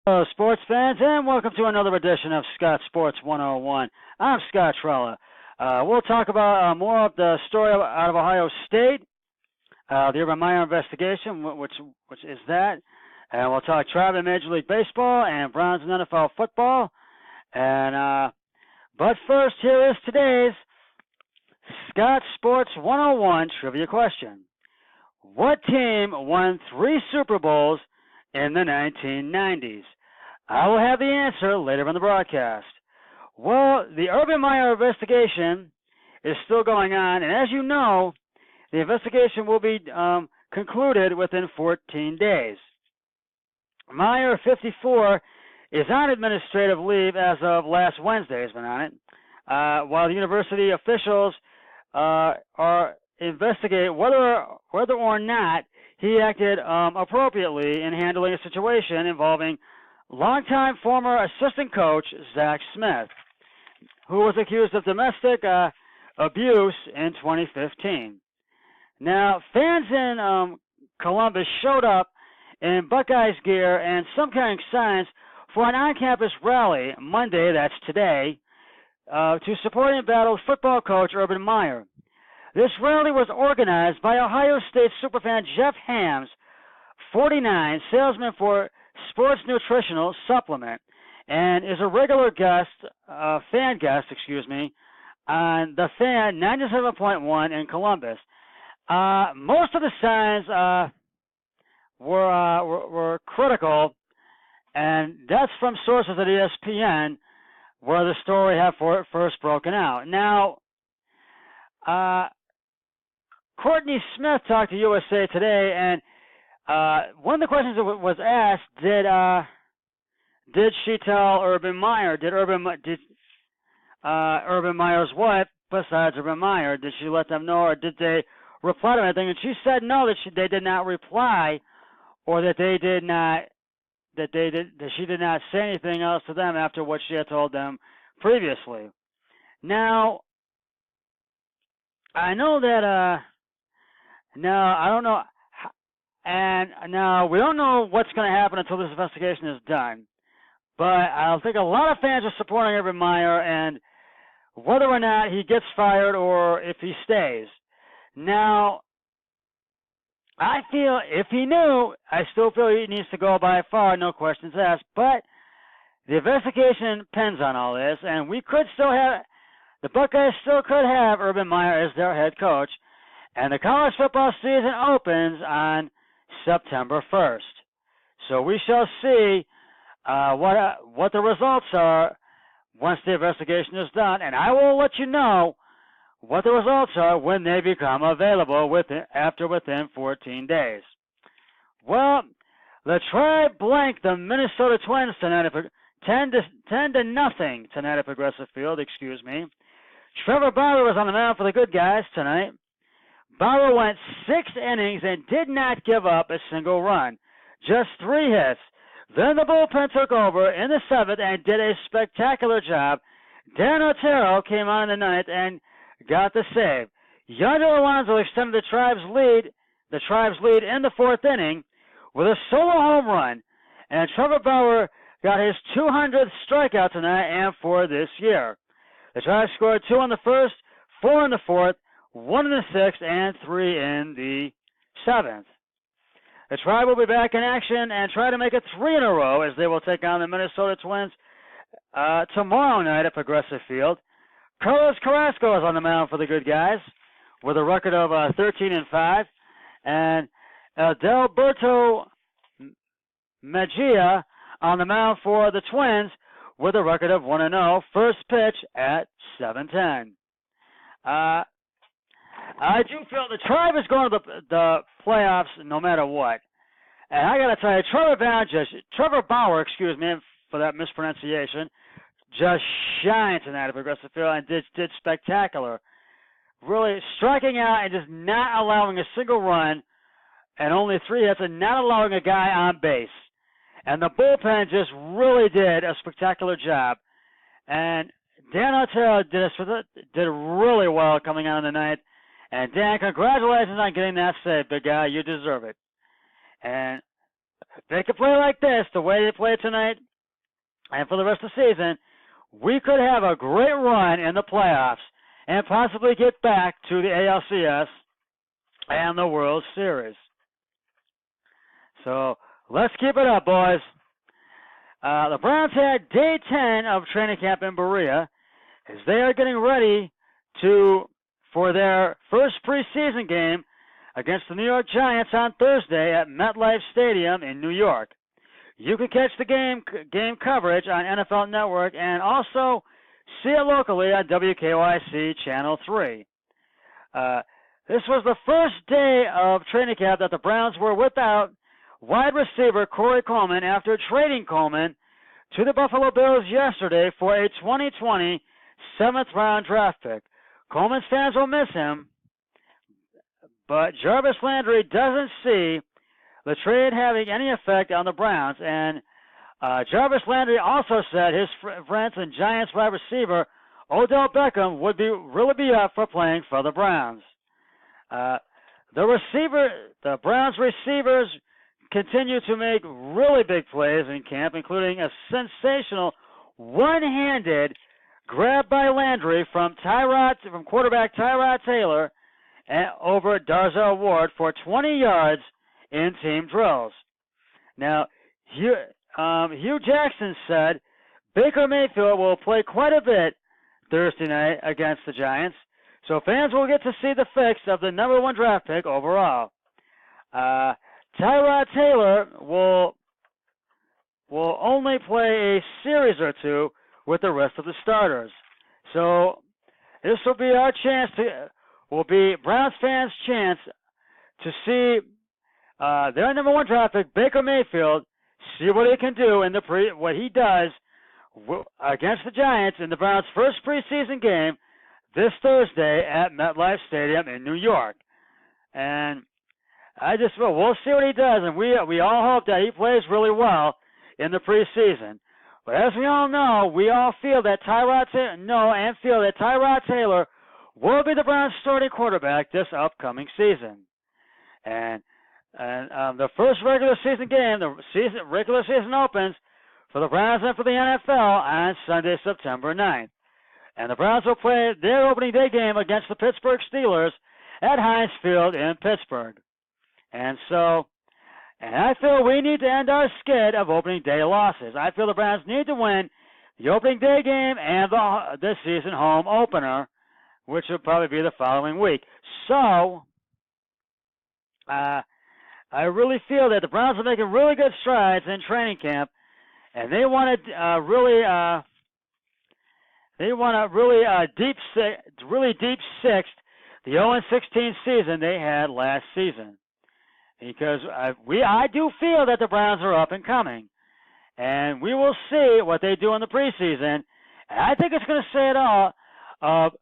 Hello, sports fans, and welcome to another edition of Scott Sports 101. I'm Scott Trella. We'll talk about more of the story out of Ohio State, the Urban Meyer investigation, which is that, and we'll talk Tribe in Major League Baseball and Browns and NFL football. And but first, here is today's Scott Sports 101 trivia question: what team won 3 Super Bowls in the 1990s? I will have the answer later in the broadcast. Well, the Urban Meyer investigation is still going on, and as you know, the investigation will be concluded within 14 days. Meyer, 54, is on administrative leave as of last Wednesday, has been on it, while the university officials are investigating whether or not he acted appropriately in handling a situation involving longtime former assistant coach Zach Smith, who was accused of domestic abuse in 2015. Now, fans in Columbus showed up in Buckeyes gear and some kind of signs for an on-campus rally Monday, that's today, to support embattled football coach Urban Meyer. This rally was organized by Ohio State superfan Jeff Hams, 49, salesman for Sports Nutritional Supplement, and is a regular fan guest, on The Fan 97.1 in Columbus. Most of the signs were critical, and that's from sources at ESPN, where the story had first broken out. Now, Courtney Smith talked to USA Today, and one of the questions that was asked, did she tell Urban Meyer? Did Urban Meyer's wife, besides Urban Meyer, did she let them know, or did they reply to anything? And she said no, that they did not reply, or that she did not say anything else to them after what she had told them previously. Now, I know that. Now, I don't know, and now we don't know what's going to happen until this investigation is done, but I think a lot of fans are supporting Urban Meyer, and whether or not he gets fired or if he stays. Now, I feel if he knew, I still feel he needs to go by far, no questions asked, but the investigation depends on all this, and the Buckeyes still could have Urban Meyer as their head coach. And the college football season opens on September 1st. So we shall see what the results are once the investigation is done. And I will let you know what the results are when they become available within 14 days. Well, the Tribe blanked the Minnesota Twins tonight, 10-0 tonight at Progressive Field, Trevor Bauer was on the mound for the good guys tonight. Bauer went 6 innings and did not give up a single run, just 3 hits. Then the bullpen took over in the 7th and did a spectacular job. Dan Otero came on in the 9th and got the save. Yonder Alonso extended the Tribe's lead in the 4th inning with a solo home run, and Trevor Bauer got his 200th strikeout tonight and for this year. The Tribe scored 2 in the 1st, 4 in the 4th, 1 in the 6th, and 3 in the 7th. The Tribe will be back in action and try to make it 3 in a row as they will take on the Minnesota Twins tomorrow night at Progressive Field. Carlos Carrasco is on the mound for the good guys with a record of 13-5, and Adalberto Mejia on the mound for the Twins with a record of 1-0. First pitch at 7:10. I do feel the Tribe is going to the playoffs no matter what. And I got to tell you, Trevor Bauer, for that mispronunciation, just shined tonight at Progressive Field and did spectacular. Really striking out and just not allowing a single run and only 3 hits and not allowing a guy on base. And the bullpen just really did a spectacular job. And Dan Otero did really well coming out in the 9th. And Dan, congratulations on getting that save, big guy. You deserve it. And if they could play like this, the way they play tonight, and for the rest of the season, we could have a great run in the playoffs and possibly get back to the ALCS and the World Series. So let's keep it up, boys. The Browns had day 10 of training camp in Berea as they are getting ready for their first preseason game against the New York Giants on Thursday at MetLife Stadium in New York. You can catch the game coverage on NFL Network and also see it locally on WKYC Channel 3. This was the first day of training camp that the Browns were without wide receiver Corey Coleman after trading Coleman to the Buffalo Bills yesterday for a 2020 7th-round draft pick. Coleman's fans will miss him, but Jarvis Landry doesn't see the trade having any effect on the Browns. And Jarvis Landry also said his friends and Giants wide receiver Odell Beckham would really be up for playing for the Browns. The Browns receivers continue to make really big plays in camp, including a sensational one-handed grab by Landry from quarterback Tyrod Taylor over Darzel Ward for 20 yards in team drills. Now, Hugh Jackson said Baker Mayfield will play quite a bit Thursday night against the Giants, so fans will get to see the fix of the number 1 draft pick overall. Tyrod Taylor will only play a series or two with the rest of the starters. So this will be Browns fans' chance to see their number 1 draft pick, Baker Mayfield, see what he can do in what he does against the Giants in the Browns' first preseason game this Thursday at MetLife Stadium in New York. And we'll see what he does, and we all hope that he plays really well in the preseason. But as we all know, we all feel that Tyrod Taylor will be the Browns' starting quarterback this upcoming season. And the first regular season game, regular season opens for the Browns and for the NFL on Sunday, September 9th. And the Browns will play their opening day game against the Pittsburgh Steelers at Heinz Field in Pittsburgh. And I feel we need to end our skid of opening day losses. I feel the Browns need to win the opening day game and this season home opener, which will probably be the following week. So, I really feel that the Browns are making really good strides in training camp, and they want to really deep sixth the 0-16 season they had last season. Because I do feel that the Browns are up and coming, and we will see what they do in the preseason. And I think it's going to say it all of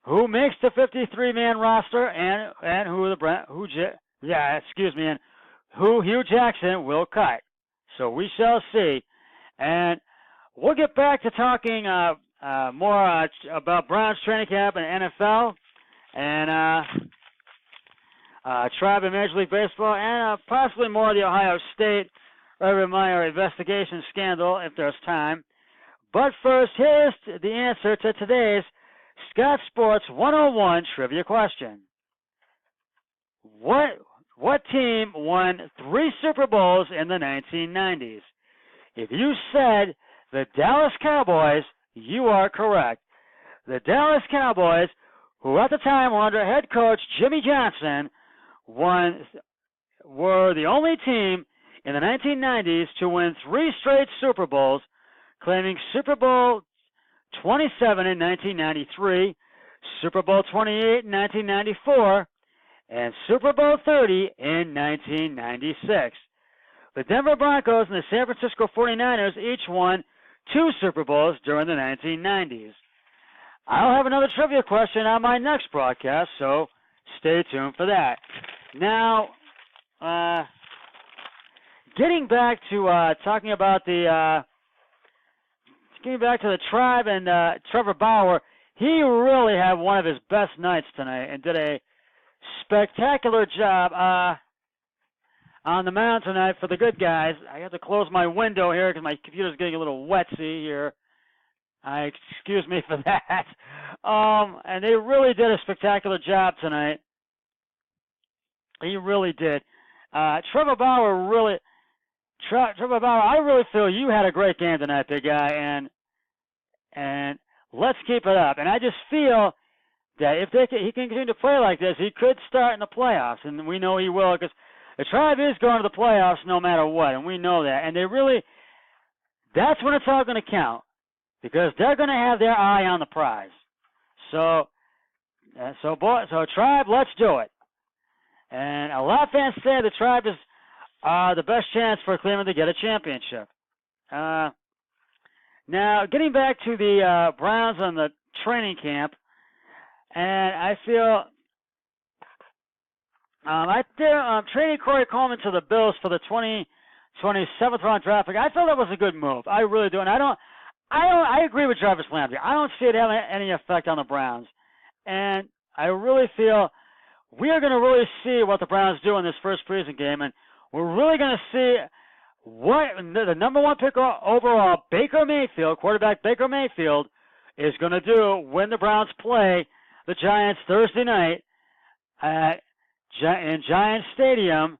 who makes the 53-man roster and who Hugh Jackson will cut. So we shall see, and we'll get back to talking more about Browns training camp and NFL and Tribe and Major League Baseball, and possibly more of the Ohio State Urban Meyer investigation scandal if there's time. But first, here's the answer to today's Scott Sports 101 trivia question. What team won 3 Super Bowls in the 1990s? If you said the Dallas Cowboys, you are correct. The Dallas Cowboys, who at the time were under head coach Jimmy Johnson, were the only team in the 1990s to win 3 straight Super Bowls, claiming Super Bowl 27 in 1993, Super Bowl 28 in 1994, and Super Bowl 30 in 1996. The Denver Broncos and the San Francisco 49ers each won 2 Super Bowls during the 1990s. I'll have another trivia question on my next broadcast, so stay tuned for that. Now, getting back to talking about getting back to the Tribe and Trevor Bauer, he really had one of his best nights tonight and did a spectacular job. on the mound tonight for the good guys. I have to close my window here because my computer's getting a little wetsy here. Excuse me for that. And they really did a spectacular job tonight. He really did. Trevor Bauer, I really feel you had a great game tonight, big guy, and let's keep it up. And I just feel that if he can continue to play like this, he could start in the playoffs, and we know he will because the Tribe is going to the playoffs no matter what, and we know that. And that's when it's all going to count because they're going to have their eye on the prize. So Tribe, let's do it. And a lot of fans say the Tribe is the best chance for Cleveland to get a championship. Now, getting back to the Browns on the training camp, and I feel trading Corey Coleman to the Bills for the 27th round draft pick. I thought that was a good move. I really do, and I agree with Jarvis Landry. I don't see it having any effect on the Browns, and I really feel we are going to really see what the Browns do in this first preseason game, and we're really going to see what the number one pick overall, quarterback Baker Mayfield, is going to do when the Browns play the Giants Thursday night in Giants Stadium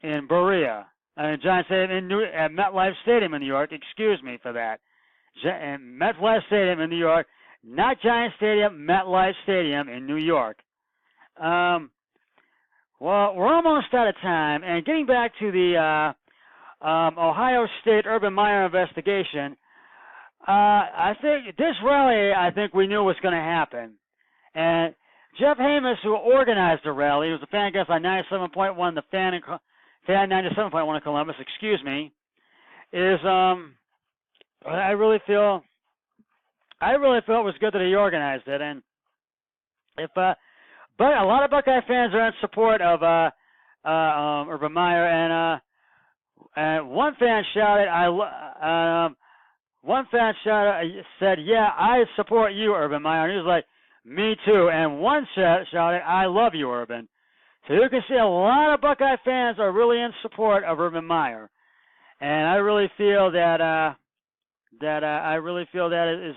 in Berea. Giants Stadium at MetLife Stadium in New York. Excuse me for that. MetLife Stadium in New York, not Giants Stadium, MetLife Stadium in New York. Well, we're almost out of time, and getting back to the Ohio State Urban Meyer investigation, I think this rally, we knew was going to happen. And Jeff Hamus, who organized the rally, was a fan guest on 97.1, the fan 97.1 in Columbus, is I really feel it was good that he organized it, and but a lot of Buckeye fans are in support of Urban Meyer, and one fan said, "Yeah, I support you, Urban Meyer," and he was like, "Me too," and one shouted, "I love you, Urban." So you can see a lot of Buckeye fans are really in support of Urban Meyer, and I really feel that it is,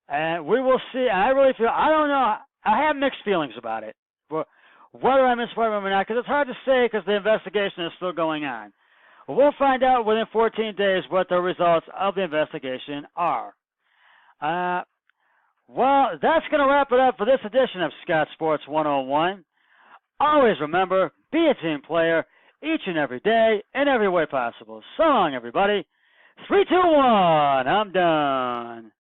and we will see. I don't know. I have mixed feelings about it, but whether I'm in support of him or not, because it's hard to say because the investigation is still going on. But we'll find out within 14 days what the results of the investigation are. Well, that's going to wrap it up for this edition of Scott Sports 101. Always remember, be a team player each and every day in every way possible. So long, everybody. 3, 2, 1. I'm done.